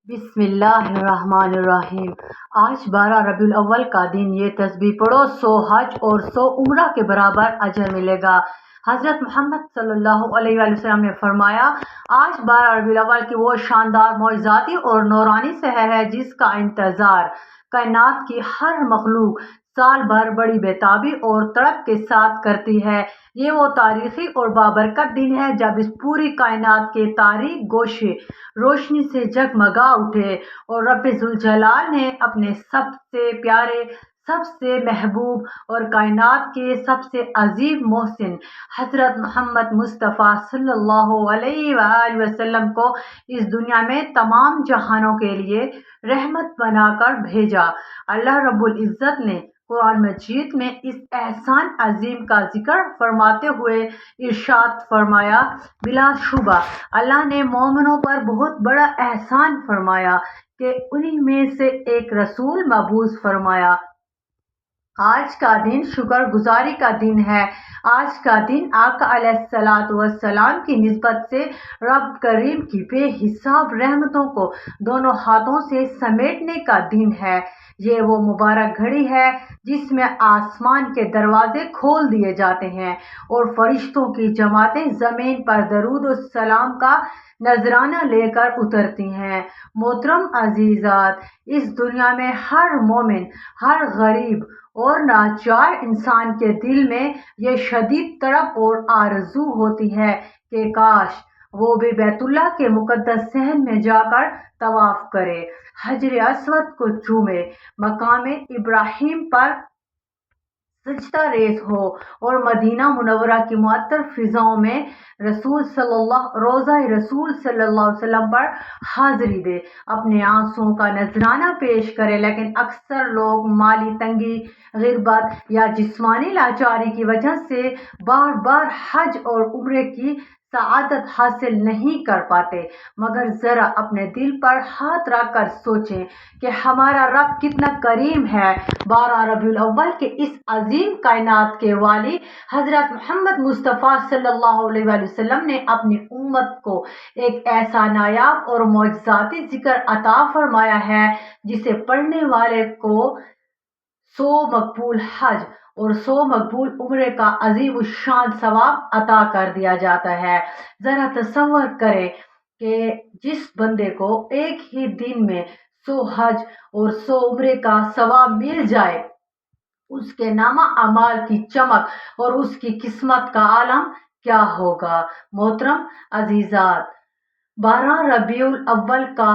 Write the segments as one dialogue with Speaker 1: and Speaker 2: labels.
Speaker 1: بسم اللہ الرحمن الرحیم۔ آج 12 ربیع الاول کا دن، یہ تسبیح پڑھو 100 حج اور 100 عمرہ کے برابر اجر ملے گا۔ حضرت محمد صلی اللہ علیہ وآلہ وسلم نے فرمایا، آج 12 ربیع الاول کی وہ شاندار معجزاتی اور نورانی سحر ہے جس کا انتظار کائنات کی ہر مخلوق سال بھر بڑی بےتابی اور تڑپ کے ساتھ کرتی ہے۔ یہ وہ تاریخی اور بابرکت دن ہے جب اس پوری کائنات کے تاریک گوشے روشنی سے جگمگا اٹھے اور رب ذوالجلال نے اپنے سب سے پیارے، سب سے محبوب اور کائنات کے سب سے عظیم محسن حضرت محمد مصطفیٰ صلی اللہ علیہ وآلہ وسلم کو اس دنیا میں تمام جہانوں کے لیے رحمت بنا کر بھیجا۔ اللہ رب العزت نے قرآن مجید میں اس احسان عظیم کا ذکر فرماتے ہوئے ارشاد فرمایا، بلا شبہ اللہ نے مومنوں پر بہت بڑا احسان فرمایا کہ انہی میں سے ایک رسول مبعوث فرمایا۔ آج کا دن شکر گزاری کا دن ہے۔ آج کا دن آقا علیہ الصلوۃ والسلام کی نسبت سے رب کریم کی بے حساب رحمتوں کو دونوں ہاتھوں سے سمیٹنے کا دن ہے۔ یہ وہ مبارک گھڑی ہے جس میں آسمان کے دروازے کھول دیے جاتے ہیں اور فرشتوں کی جماعتیں زمین پر درود و سلام کا نذرانہ لے کر اترتی ہیں۔ محترم عزیزات، اس دنیا میں ہر مومن، ہر غریب اور لاچار انسان کے دل میں یہ شدید تڑپ اور آرزو ہوتی ہے کہ کاش وہ بھی بیت اللہ کے مقدس صحن میں جا کر طواف کرے، حجر اسود کو چومے، مقام ابراہیم پر سجدہ ریز ہو اور مدینہ منورہ کی معطر فضاؤں میں روضہ رسول صلی اللہ علیہ وسلم پر حاضری دے، اپنے آنسوؤں کا نذرانہ پیش کرے۔ لیکن اکثر لوگ مالی تنگی، غربت یا جسمانی لاچاری کی وجہ سے بار بار حج اور عمرے کی سعادت حاصل نہیں کر پاتے، مگر ذرا اپنے دل پر ہاتھ رکھ کر سوچیں کہ ہمارا رب کتنا کریم ہے۔ 12 ربیع الاول کے اس عظیم کائنات کے والی حضرت محمد مصطفیٰ صلی اللہ علیہ وآلہ وسلم نے اپنی امت کو ایک ایسا نایاب اور معجزاتی ذکر عطا فرمایا ہے جسے پڑھنے والے کو 100 مقبول حج اور 100 مقبول عمرے کا عظیم الشان ثواب عطا کر دیا جاتا ہے۔ ذرا تصور کریں کہ جس بندے کو ایک ہی دن میں 100 حج اور 100 عمرے کا ثواب مل جائے، اس کے نامہ اعمال کی چمک اور اس کی قسمت کا عالم کیا ہوگا۔ محترم عزیزات، 12 ربیع الاول کا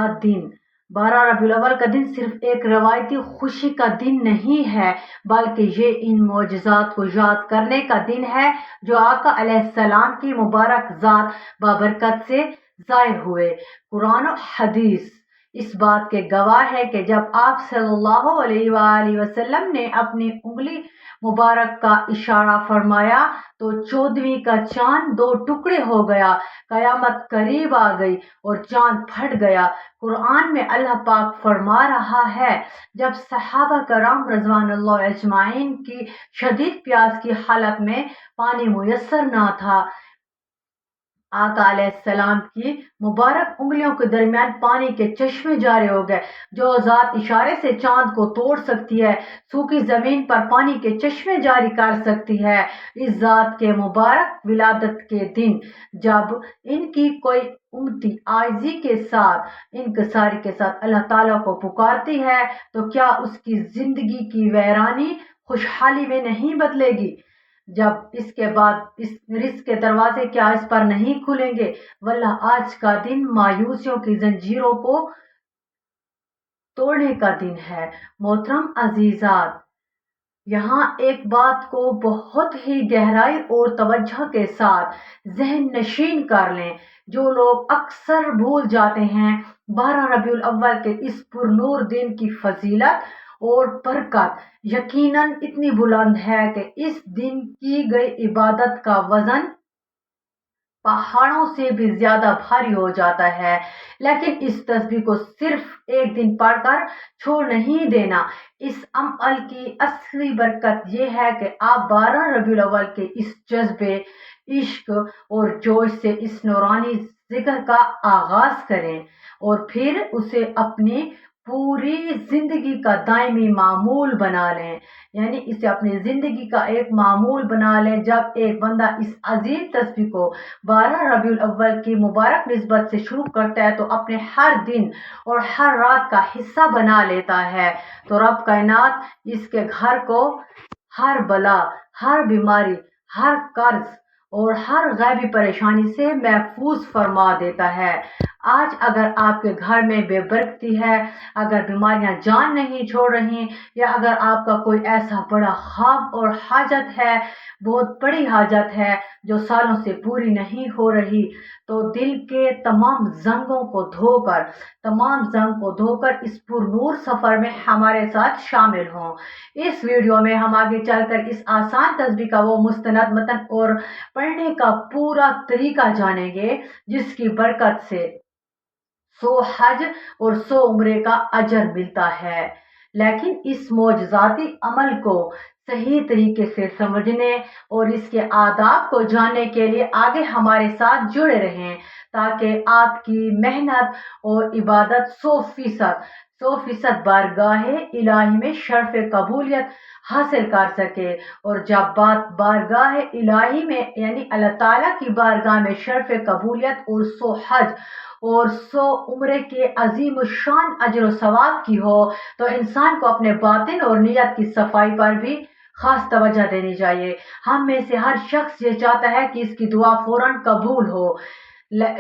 Speaker 1: دن صرف ایک روایتی خوشی کا دن نہیں ہے، بلکہ یہ ان معجزات کو یاد کرنے کا دن ہے جو آقا علیہ السلام کی مبارک ذات بابرکت سے ظاہر ہوئے۔ قرآن و حدیث اس بات کے گواہ ہے کہ جب آپ صلی اللہ علیہ وآلہ وسلم نے اپنی انگلی مبارک کا اشارہ فرمایا تو 14ویں کا چاند 2 ٹکڑے ہو گیا، قیامت قریب آ گئی اور چاند پھٹ گیا۔ قرآن میں اللہ پاک فرما رہا ہے، جب صحابہ کرام رضوان اللہ اجمعین کی شدید پیاس کی حالت میں پانی میسر نہ تھا، آقا علیہ السلام کی مبارک انگلیوں کے درمیان پانی کے چشمے جاری ہو گئے۔ جو ذات اشارے سے چاند کو توڑ سکتی ہے، سوکھی زمین پر پانی کے چشمے جاری کر سکتی ہے، اس ذات کے مبارک ولادت کے دن جب ان کی کوئی امتی عاجزی کے ساتھ، انکساری کے ساتھ اللہ تعالیٰ کو پکارتی ہے تو کیا اس کی زندگی کی ویرانی خوشحالی میں نہیں بدلے گی؟ جب اس کے بعد اس رزق کے دروازے کیا اس پر نہیں کھلیں گے؟ واللہ آج کا دن مایوسیوں کی زنجیروں کو توڑنے کا دن ہے۔ محترم عزیزات، یہاں ایک بات کو بہت ہی گہرائی اور توجہ کے ساتھ ذہن نشین کر لیں، جو لوگ اکثر بھول جاتے ہیں۔ 12 ربیع الاول کے اس پرنور دن کی فضیلت اور برکت یقیناً اتنی بلند ہے کہ اس دن کی گئی عبادت کا وزن پہاڑوں سے بھی زیادہ بھاری ہو جاتا ہے۔ لیکن اس تسبیح کو صرف ایک دن پڑھ کر چھوڑ نہیں دینا۔ اس عمل کی اصلی برکت یہ ہے کہ آپ 12 ربیع الاول کے اس جذبے، عشق اور جوش سے، اس نورانی ذکر کا آغاز کریں اور پھر اسے اپنی پوری زندگی کا دائمی معمول بنا لیں، یعنی اسے اپنی زندگی کا ایک معمول بنا لیں۔ جب ایک بندہ اس عظیم تسبیح کو 12 ربیع الاول کی مبارک نسبت سے شروع کرتا ہے تو اپنے ہر دن اور ہر رات کا حصہ بنا لیتا ہے، تو رب کائنات اس کے گھر کو ہر بلا، ہر بیماری، ہر قرض اور ہر غیبی پریشانی سے محفوظ فرما دیتا ہے۔ آج اگر آپ کے گھر میں بے برکتی ہے، اگر بیماریاں جان نہیں چھوڑ رہی، یا اگر آپ کا کوئی ایسا بڑا خواب اور حاجت ہے، بہت بڑی حاجت ہے جو سالوں سے پوری نہیں ہو رہی، تو دل کے تمام زنگوں کو دھو کر اس پر نور سفر میں ہمارے ساتھ شامل ہوں۔ اس ویڈیو میں ہم آگے چل کر اس آسان تسبیح کا وہ مستند متن اور پڑھنے کا پورا طریقہ جانیں گے جس کی برکت سے 100 حج اور 100 عمرے کا اجر ملتا ہے۔ لیکن اس معجزاتی عمل کو صحیح طریقے سے سمجھنے اور اس کے آداب کو جاننے کے لیے آگے ہمارے ساتھ جڑے رہیں، تاکہ آپ کی محنت اور عبادت 100% بارگاہ الہی میں شرف قبولیت حاصل کر سکے۔ اور جب بات بارگاہ الہی میں یعنی اللہ تعالیٰ کی بارگاہ میں شرف قبولیت اور 100 حج اور 100 عمرے کے عظیم الشان اجر و ثواب کی ہو، تو انسان کو اپنے باطن اور نیت کی صفائی پر بھی خاص توجہ دینی چاہیے۔ ہم میں سے ہر شخص یہ چاہتا ہے کہ اس کی دعا فوراً قبول ہو،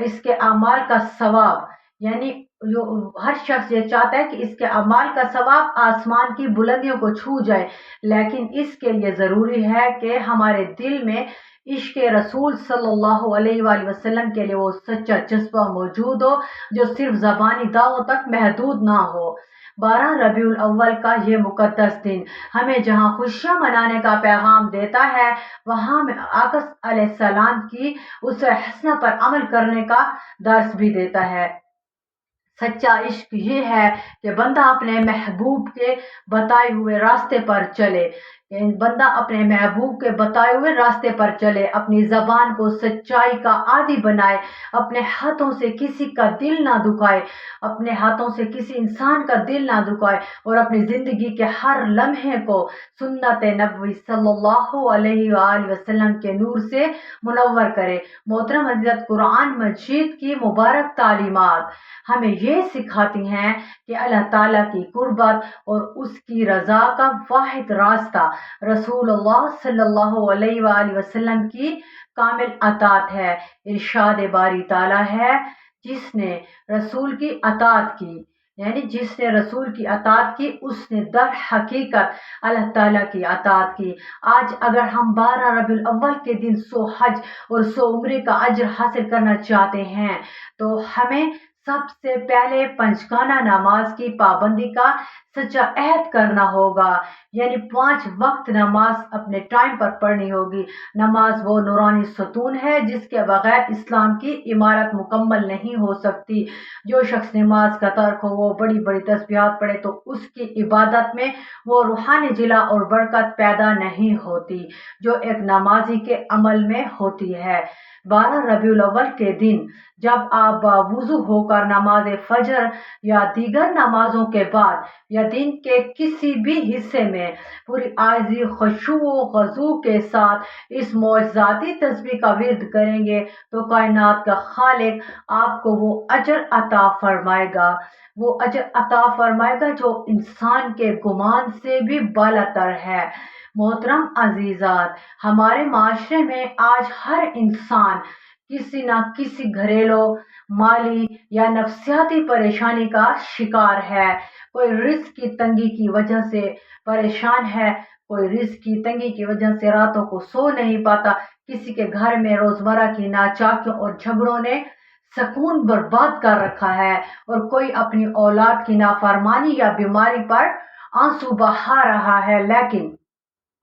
Speaker 1: اس کے اعمال کا ثواب، یعنی ہر شخص یہ چاہتا ہے کہ اس کے اعمال کا ثواب آسمان کی بلندیوں کو چھو جائے، لیکن اس کے لیے ضروری ہے کہ ہمارے دل میں عشق رسول صلی اللہ علیہ وآلہ وسلم کے لیے وہ سچا جذبہ موجود ہو جو صرف زبانی دعووں تک محدود نہ ہو۔ 12 ربیع الاول کا یہ مقدس دن ہمیں جہاں خوشیاں منانے کا پیغام دیتا ہے، وہاں میں آقا علیہ السلام کی اسوہ حسنہ پر عمل کرنے کا درس بھی دیتا ہے۔ سچا عشق یہ ہے کہ بندہ اپنے محبوب کے بتائے ہوئے راستے پر چلے، اپنی زبان کو سچائی کا عادی بنائے، اپنے ہاتھوں سے کسی کا دل نہ دکھائے، اور اپنی زندگی کے ہر لمحے کو سنت نبوی صلی اللہ علیہ وآلہ وسلم کے نور سے منور کرے۔ محترم حضرت، قرآن مجید کی مبارک تعلیمات ہمیں یہ سکھاتی ہیں کہ اللہ تعالیٰ کی قربت اور اس کی رضا کا واحد راستہ رسول اللہ صلی اللہ علیہ وآلہ وسلم کی کامل اطاعت ہے۔ ارشاد باری تعالیٰ ہے، جس نے رسول کی اطاعت کی اس نے در حقیقت اللہ تعالیٰ کی اطاعت کی۔ آج اگر ہم 12 ربیع الاول کے دن 100 حج اور 100 عمرے کا اجر حاصل کرنا چاہتے ہیں تو ہمیں سب سے پہلے پنجگانہ نماز کی پابندی کا سچا عہد کرنا ہوگا، یعنی 5 وقت نماز اپنے ٹائم پر پڑھنی ہوگی۔ نماز وہ نورانی ستون ہے جس کے بغیر اسلام کی عمارت مکمل نہیں ہو سکتی۔ جو شخص نماز کا ترک ہو وہ بڑی بڑی تسبیحات پڑھے تو اس کی عبادت میں وہ روحانی جلا اور برکت پیدا نہیں ہوتی جو ایک نمازی کے عمل میں ہوتی ہے۔ 12 ربیع الاول کے دن جب آپ باوضو ہو کر نماز فجر یا دیگر نمازوں کے بعد یا دن کے کسی بھی حصے میں پوری عاجزی، خشوع و خضوع کے ساتھ اس معجزاتی تسبیح کا ورد کریں گے تو کائنات کا خالق آپ کو وہ اجر عطا فرمائے گا جو انسان کے گمان سے بھی بالاتر ہے۔ محترم عزیزات، ہمارے معاشرے میں آج ہر انسان کسی نہ کسی گھریلو، مالی یا نفسیاتی پریشانی کا شکار ہے۔ کوئی رزق کی تنگی کی وجہ سے پریشان ہے، کوئی رزق کی تنگی کی وجہ سے راتوں کو سو نہیں پاتا، کسی کے گھر میں روزمرہ کی ناچاکیوں اور جھگڑوں نے سکون برباد کر رکھا ہے، اور کوئی اپنی اولاد کی نافرمانی یا بیماری پر آنسو بہا رہا ہے۔ لیکن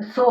Speaker 1: 100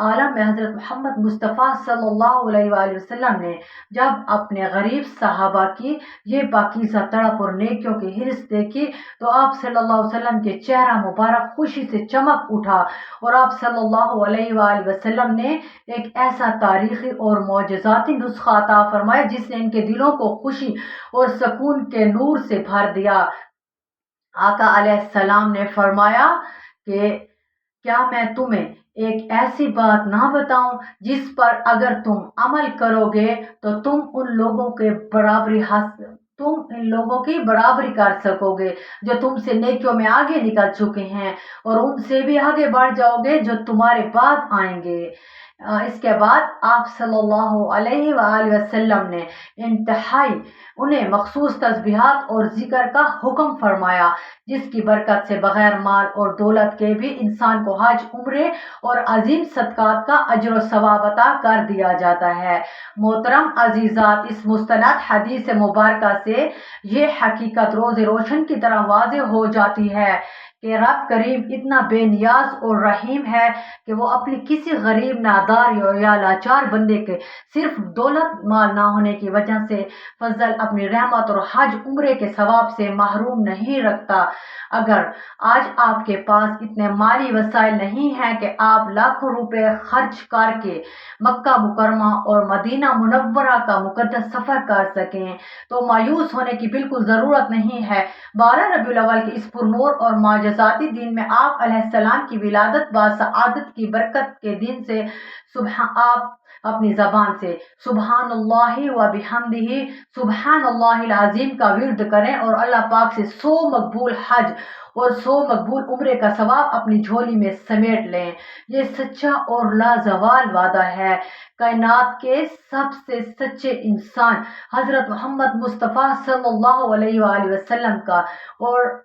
Speaker 1: عالم میں حضرت محمد مصطفیٰ صلی اللہ علیہ وآلہ وسلم نے جب اپنے غریب صحابہ کی یہ پاکیزہ تڑپ اور نیکیوں کی حرص دیکھی تو آپ صلی اللہ علیہ وسلم کے چہرہ مبارک خوشی سے چمک اٹھا، اور آپ صلی اللہ علیہ وآلہ وسلم نے ایک ایسا تاریخی اور معجزاتی نسخہ عطا فرمایا جس نے ان کے دلوں کو خوشی اور سکون کے نور سے بھر دیا۔ آقا علیہ السلام نے فرمایا کہ کیا میں تمہیں ایک ایسی بات نہ بتاؤں جس پر اگر تم عمل کرو گے تو تم ان لوگوں کی برابری کر سکو گے جو تم سے نیکیوں میں آگے نکل چکے ہیں، اور ان سے بھی آگے بڑھ جاؤ گے جو تمہارے بعد آئیں گے۔ اس کے بعد آپ صلی اللہ علیہ وآلہ وسلم نے انتہائی انہیں مخصوص تسبیحات اور ذکر کا حکم فرمایا، جس کی برکت سے بغیر مال اور دولت کے بھی انسان کو حج، عمرے اور عظیم صدقات کا اجر و ثواب عطا کر دیا جاتا ہے۔ محترم عزیزات، اس مستند حدیث مبارکہ سے یہ حقیقت روز روشن کی طرح واضح ہو جاتی ہے کہ رب کریم اتنا بے نیاز اور رحیم ہے کہ وہ اپنی کسی غریب، نادار یا لاچار بندے کے صرف دولت مال نہ ہونے کی وجہ سے فضل اپنی رحمت اور حج عمرے کے ثواب سے محروم نہیں رکھتا۔ اگر آج آپ کے پاس اتنے مالی وسائل نہیں ہیں کہ آپ لاکھوں روپے خرچ کر کے مکہ مکرمہ اور مدینہ منورہ کا مقدس سفر کر سکیں تو مایوس ہونے کی بالکل ضرورت نہیں ہے۔ 12 ربیع الاول کے اس پرنور اور معجزاتی دن میں آپ علیہ السلام کی ولادت باسعادت کی برکت کے دن سے آپ اپنی زبان سے سبحان اللہ و بحمدہ سبحان اللہ العظیم کا ورد کریں اور اللہ پاک سے 100 مقبول حج اور 100 مقبول عمرے کا ثواب اپنی جھولی میں سمیٹ لیں۔ یہ سچا اور لازوال وعدہ ہے کائنات کے سب سے سچے انسان حضرت محمد مصطفیٰ صلی اللہ علیہ وآلہ وسلم کا، اور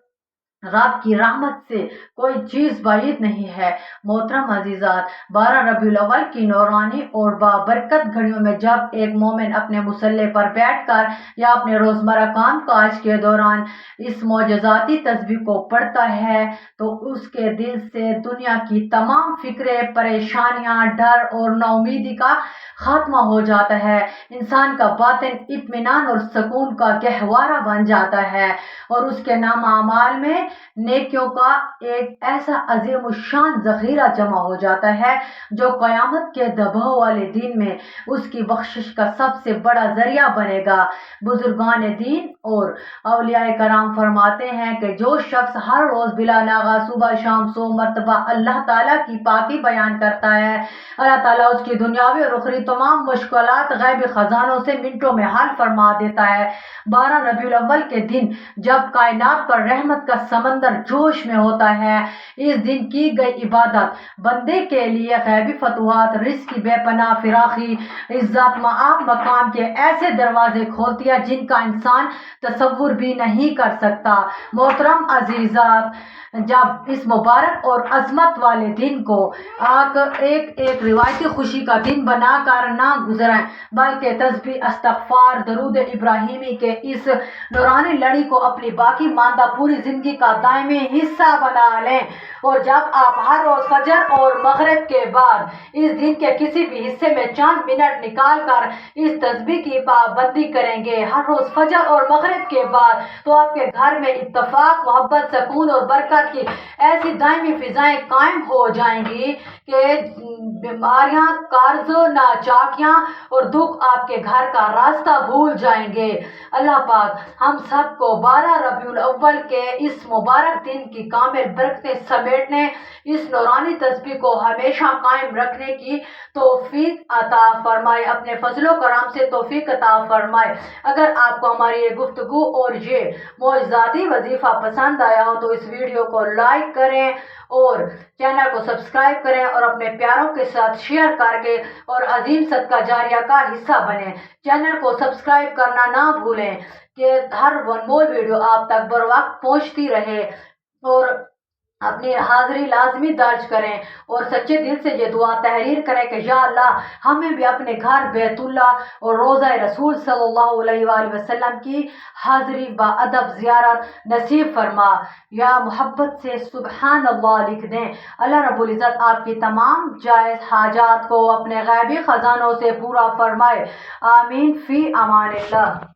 Speaker 1: رب کی رحمت سے کوئی چیز بعید نہیں ہے۔ محترم عزیزات، 12 ربیع الاول کی نورانی اور بابرکت گھڑیوں میں جب ایک مومن اپنے مصلے پر بیٹھ کر یا اپنے روزمرہ کام کاج کے دوران اس معجزاتی تسبیح کو پڑھتا ہے تو اس کے دل سے دنیا کی تمام فکریں، پریشانیاں، ڈر اور ناامیدی کا خاتمہ ہو جاتا ہے۔ انسان کا باطن اطمینان اور سکون کا گہوارہ بن جاتا ہے، اور اس کے نام اعمال میں نیکیوں کا ایک ایسا عظیم الشان ذخیرہ جمع ہو جاتا ہے جو قیامت کے دباؤ والے دن میں اس کی بخشش کا سب سے بڑا ذریعہ بنے گا۔ بزرگان دین اور اولیاء کرام فرماتے ہیں کہ جو شخص ہر روز بلا ناغہ صبح شام 100 مرتبہ اللہ تعالیٰ کی پاکی بیان کرتا ہے، اللہ تعالیٰ اس کی دنیاوی اور اخروی تمام مشکلات غیبی خزانوں سے منٹوں میں حل فرما دیتا ہے۔ 12 ربیع الاول کے دن جب کائنات پر رحمت کا سمندر جوش میں ہوتا ہے، اس دن کی گئی عبادت بندے کے لیے غیبی فتوحات، رزق کی بے پناہ فراخی، عزت مآب مقام کے ایسے دروازے کھولتی ہے جن کا انسان تصور بھی نہیں کر سکتا۔ محترم عزیزات، جب اس مبارک اور عظمت والے دن کو آپ ایک روایتی خوشی کا دن بنا کر نہ گزریں بلکہ تسبیح، استغفار، درود ابراہیمی کے اس نورانی لڑی کو اپنی باقی ماندہ پوری زندگی کا دائمی حصہ بنا لیں، اور جب آپ ہر روز فجر اور مغرب کے بعد اس دن کے کسی بھی حصے میں چند منٹ نکال کر اس تسبیح کی پابندی کریں گے ہر روز فجر اور مغرب کے بعد، تو آپ کے گھر میں اتفاق، محبت، سکون اور برکت کی ایسی دائمی فضائیں قائم ہو جائیں گی کہ بیماریاں، قرض، ناچاکیاں اور دکھ آپ کے گھر کا راستہ بھول جائیں گے۔ اللہ پاک ہم سب کو 12 ربیع الاول کے اس مبارک دن کی کامل برکتیں سمیٹنے، اس نورانی تسبیح کو ہمیشہ قائم رکھنے کی توفیق عطا فرمائے، اپنے فضل و کرم سے توفیق عطا فرمائے۔ اگر آپ کو ہماری یہ گفتگو اور یہ معجزاتی وظیفہ پسند آیا ہو تو اس ویڈیو کو لائک کریں اور چینل کو سبسکرائب کریں اور اپنے پیاروں کے ساتھ شیئر کر کے اور عظیم صدقہ جاریہ کا حصہ بنیں۔ چینل کو سبسکرائب کرنا نہ بھولیں کہ ہر انمول ویڈیو آپ تک بر وقت پہنچتی رہے، اور اپنی حاضری لازمی درج کریں اور سچے دل سے یہ دعا تحریر کریں کہ یا اللہ ہمیں بھی اپنے گھر بیت اللہ اور روضہ رسول صلی اللہ علیہ وآلہ وسلم کی حاضری با ادب زیارت نصیب فرما۔ یا محبت سے سبحان اللہ لکھ دیں۔ اللہ رب العزت آپ کی تمام جائز حاجات کو اپنے غیبی خزانوں سے پورا فرمائے، آمین، فی امان اللہ۔